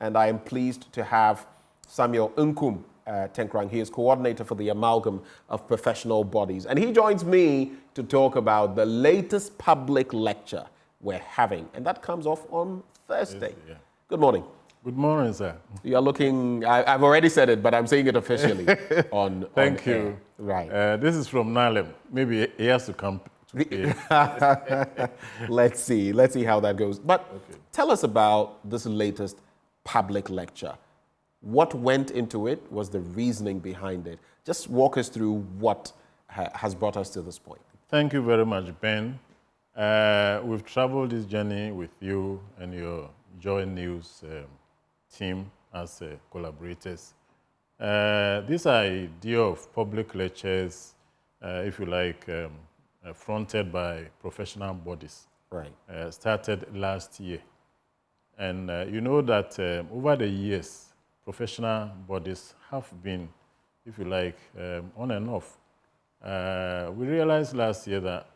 and I am pleased to have Samuel Nkum Tenkrang. He is coordinator for the Amalgam of Professional Bodies, and he joins me to talk about the latest public lecture we're having, and that comes off on Thursday. Yeah. Good morning. Good morning, sir. You are looking, I've already said it, but I'm saying it officially on Thank on you. air. Right. This is from Nalem. Maybe he has to come to pay. Let's see how that goes. But tell us about this latest public lecture. What went into it? Was the reasoning behind it? Just walk us through what has brought us to this point. Thank you very much, Ben. We've traveled this journey with you and your Joy News team as collaborators. This idea of public lectures, if you like, fronted by professional bodies, right? Started last year. And you know that over the years, professional bodies have been, if you like, on and off. We realized last year that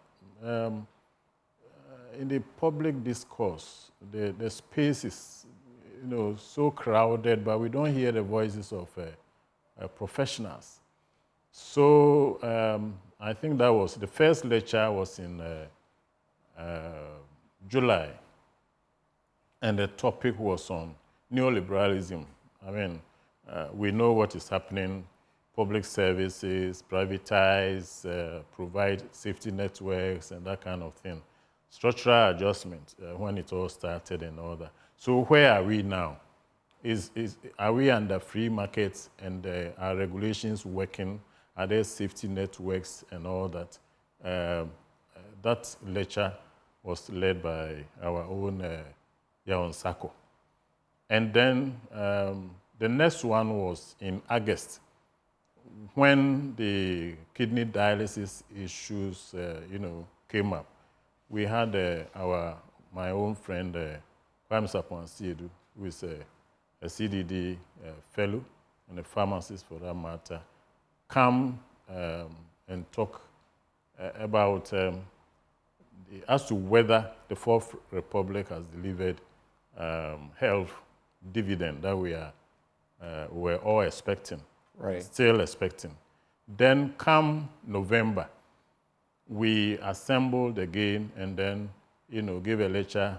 in the public discourse, the space is, so crowded, but we don't hear the voices of professionals. So I think that was the first lecture was in July, and the topic was on neoliberalism. I mean, we know what is happening: public services, privatize, provide safety networks, and that kind of thing. Structural adjustment when it all started and all that. So where are we now? Are we under free markets, and are regulations working? Are there safety networks and all that? That lecture was led by our own Yaon Sako. And then the next one was in August, when the kidney dialysis issues, came up. We had my own friend, Kwame Sapon-Siedu, who is a CDD fellow and a pharmacist for that matter, come and talk about as to whether the Fourth Republic has delivered health dividend that we're all expecting, right? Still expecting. Then come November, we assembled again and then, gave a lecture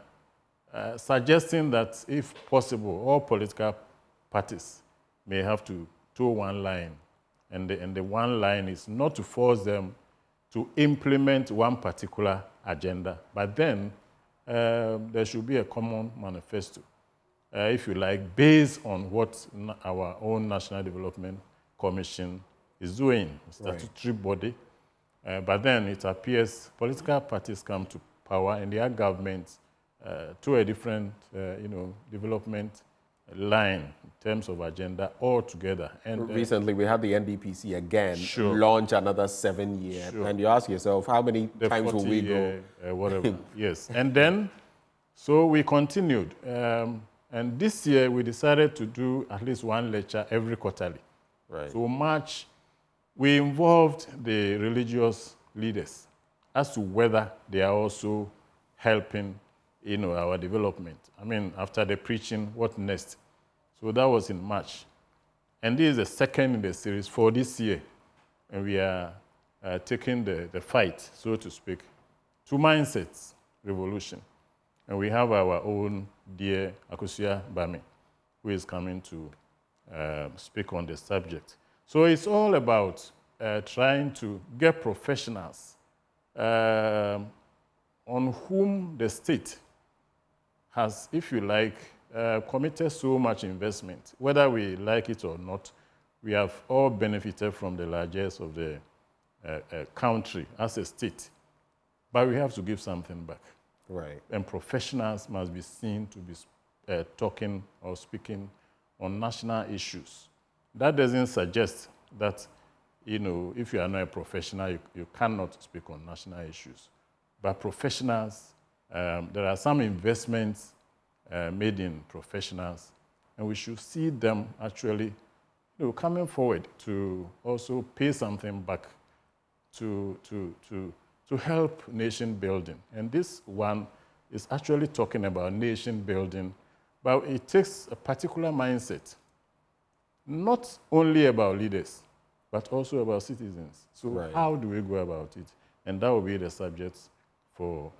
suggesting that, if possible, all political parties may have to toe one line. And the one line is not to force them to implement one particular agenda, but then there should be a common manifesto, if you like, based on what our own National Development Commission is doing, a statutory body. But then it appears political parties come to power and their governments to a different, development line in terms of agenda altogether. And recently we had the NDPC again launch another 7-year, and you ask yourself, how many times will we go? Whatever. Yes. And then, so we continued. And this year we decided to do at least one lecture every quarterly. Right. So March, we involved the religious leaders as to whether they are also helping, our development. I mean, after the preaching, what next? So that was in March. And this is the second in the series for this year. And we are taking the fight, so to speak, to mindsets revolution. And we have our own dear Akosua Bami, who is coming to speak on the subject. So it's all about trying to get professionals on whom the state has, if you like, committed so much investment. Whether we like it or not, we have all benefited from the largesse of the country as a state. But we have to give something back. Right. And professionals must be seen to be talking or speaking on national issues. That doesn't suggest that, if you are not a professional, you cannot speak on national issues. But professionals, there are some investments made in professionals, and we should see them actually coming forward to also pay something back to help nation building. And this one is actually talking about nation building But it takes a particular mindset, not only about leaders, but also about citizens. So Right. how do we go about it? And that will be the subject for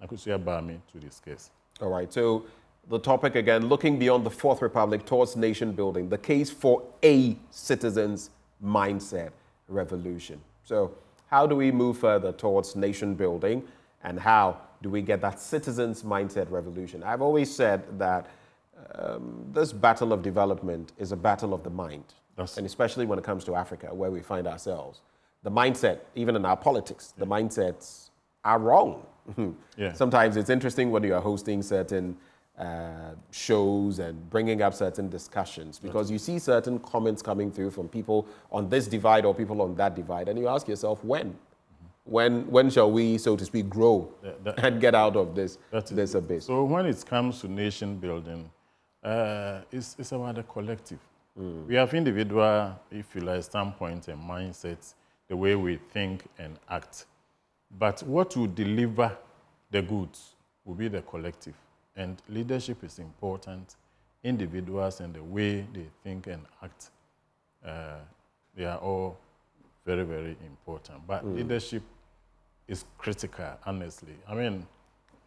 Akosua Bame to discuss. All right. So the topic again, looking beyond the Fourth Republic towards nation building, the case for a citizen's mindset revolution. So how do we move further towards nation building, and how do we get that citizen's mindset revolution? I've always said that this battle of development is a battle of the mind. And especially when it comes to Africa, where we find ourselves. The mindset, even in our politics, the mindsets are wrong. Yeah. Sometimes it's interesting when you are hosting certain shows and bringing up certain discussions, because you see certain comments coming through from people on this divide or people on that divide, and you ask yourself, when? When shall we, so to speak, grow and get out of this abyss? So when it comes to nation building, it's about the collective. We have individual, if you like, standpoints and mindsets, the way we think and act. But what will deliver the goods will be the collective. And leadership is important. Individuals and the way they think and act, they are all very, very important. But leadership is critical, honestly. I mean,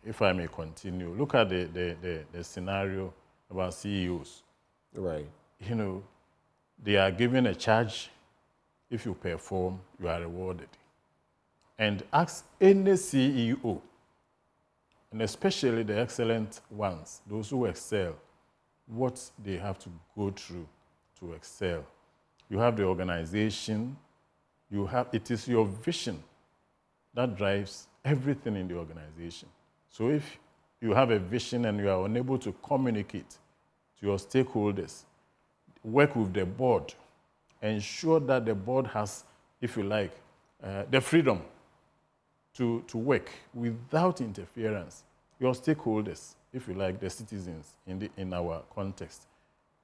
if I may continue, look at the scenario about CEOs. Right. You know, they are given a charge. If you perform, you are rewarded. And ask any CEO, and especially the excellent ones, those who excel, what they have to go through to excel. You have the organization, it is your vision that drives everything in the organization. So if you have a vision and you are unable to communicate to your stakeholders, work with the board, ensure that the board has, if you like, the freedom to work without interference. Your stakeholders, if you like, the citizens in our context.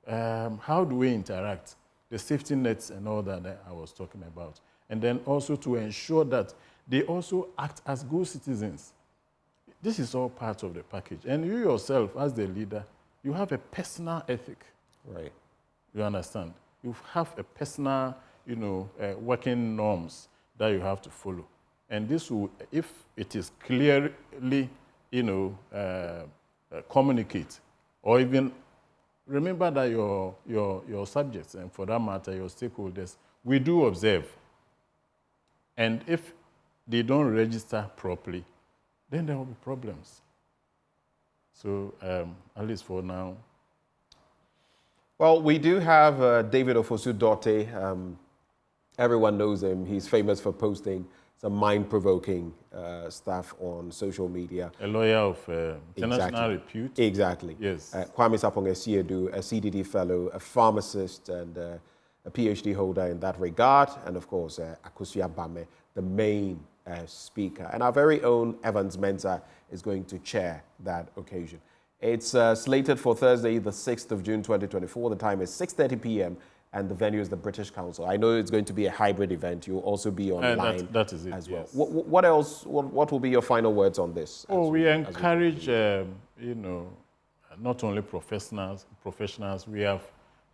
How do we interact? The safety nets and all that I was talking about. And then also to ensure that they also act as good citizens. This is all part of the package. And you yourself, as the leader, you have a personal ethic. Right. You understand? You have a personal, working norms that you have to follow. And this will, if it is clearly, communicate, or even remember that your subjects, and for that matter, your stakeholders, we do observe. And if they don't register properly, then there will be problems. So, at least for now. Well, we do have David Ofosu-Dorte. Everyone knows him. He's famous for posting some mind-provoking stuff on social media. A lawyer of international repute. Exactly. Yes. Kwame Sapong-Asiedu, a CDD fellow, a pharmacist, and a PhD holder in that regard. And of course, Akosua Bame, the main speaker. And our very own Evans Mensah is going to chair that occasion. It's slated for Thursday, the 6th of June, 2024. The time is 6:30 p.m. and the venue is the British Council. I know it's going to be a hybrid event. You'll also be online that is it, as well. Yes. What else? What will be your final words on this? We encourage, not only professionals. We have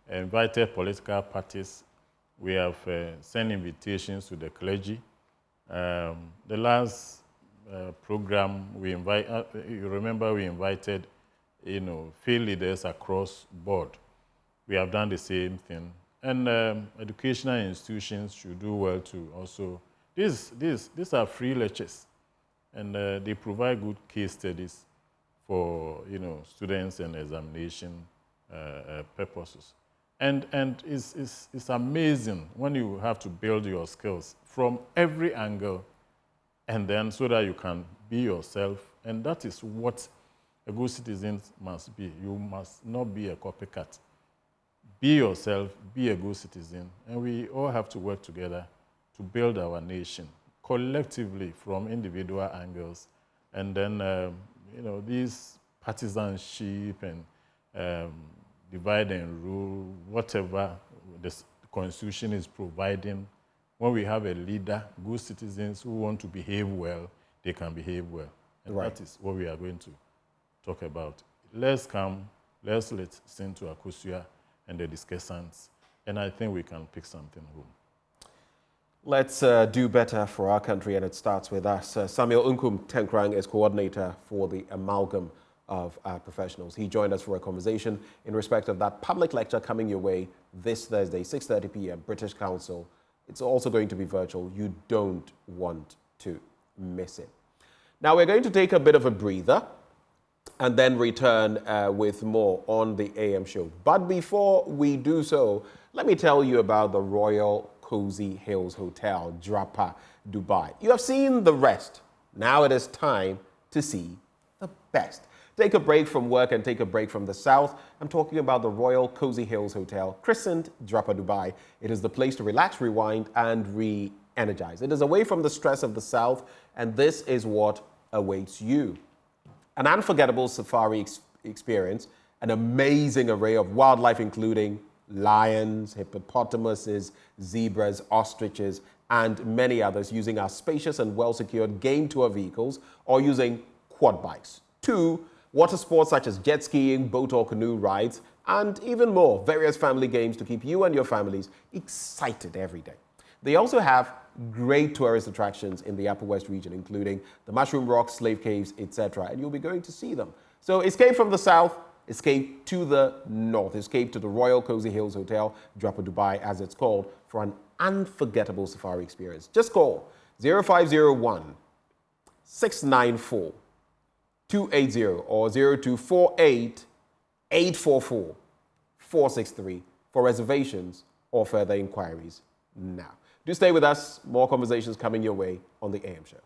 invited political parties. We have sent invitations to the clergy. The last program we you remember we invited, field leaders across board. We have done the same thing. And educational institutions should do well to also. These are free lectures, and they provide good case studies for students and examination purposes. And it's amazing when you have to build your skills from every angle, and then so that you can be yourself. And that is what a good citizen must be. You must not be a copycat. Be yourself, be a good citizen, and we all have to work together to build our nation collectively from individual angles. And then, these partisanship and divide and rule, whatever the Constitution is providing, when we have a leader, good citizens who want to behave well, they can behave well. And That is what we are going to talk about. Let's come Let's listen to Akosua and the discussants, and I think we can pick something home. Let's do better for our country, and it starts with us. Samuel Nkum Tenkrang is coordinator for the Amalgam of Professionals. He joined us for a conversation in respect of that public lecture coming your way this Thursday, 6:30 p.m., British Council. It's also going to be virtual. You don't want to miss it. Now, we're going to take a bit of a breather and then return with more on the AM show. But before we do so, let me tell you about the Royal Cozy Hills Hotel, Drapa, Dubai. You have seen the rest. Now it is time to see the best. Take a break from work and take a break from the south. I'm talking about the Royal Cozy Hills Hotel, christened Drapa Dubai. It is the place to relax, rewind, and re-energize. It is away from the stress of the south, and this is what awaits you. An unforgettable safari experience, an amazing array of wildlife, including lions, hippopotamuses, zebras, ostriches, and many others, using our spacious and well-secured game tour vehicles or using quad bikes. 2, water sports such as jet skiing, boat or canoe rides, and even more, various family games to keep you and your families excited every day. They also have great tourist attractions in the Upper West region, including the Mushroom Rocks, Slave Caves, etc., and you'll be going to see them. So escape from the south, escape to the north, escape to the Royal Cozy Hills Hotel, Drapa Dubai as it's called, for an unforgettable safari experience. Just call 0501 694 280 or 0248 844 463 for reservations or further inquiries now. Do stay with us. More conversations coming your way on the AM show.